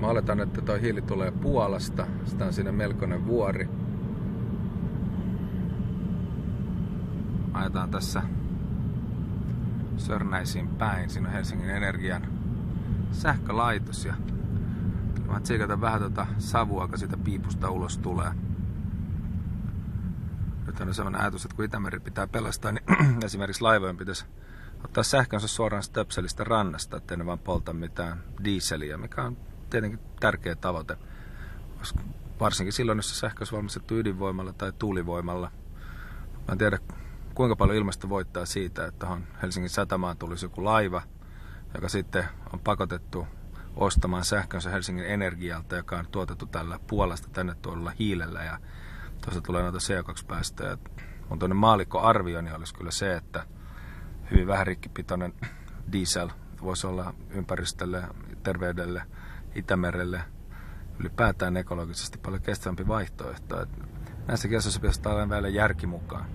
Mä oletan, että tuo hiili tulee Puolasta. Sitä on siinä melkoinen vuori. Ajetaan tässä Sörnäisiin päin. Siinä on Helsingin Energian sähkölaitos. Ja mä tsiikataan vähän savua, joka siitä piipusta ulos tulee. Nyt on sellainen ajatus, että kun Itämeri pitää pelastaa, niin esimerkiksi laivojen pitäisi ottaa sähkönsä suoraan Stöpselistä rannasta, ettei ne vaan polta mitään dieseliä, mikä on tietenkin tärkeä tavoite. Varsinkin silloin, jos sähkö olisi valmistettu ydinvoimalla tai tuulivoimalla. Mä en tiedä, kuinka paljon ilmasto voittaa siitä, että tuohon Helsingin satamaan tulisi joku laiva, joka sitten on pakotettu ostamaan sähkönsä Helsingin Energialta, joka on tuotettu tällä Puolasta tänne tuolla hiilellä, ja tuossa tulee noita CO2-päästöjä. Mun toinen maallikkoarvioni olisi kyllä se, että hyvin vähän rikkipitoinen diesel voisi olla ympäristölle, terveydelle, Itämerelle, ylipäätään ekologisesti paljon kestävämpi vaihtoehto. Näissäkin asioissa pitäisi olla vielä järki mukaan.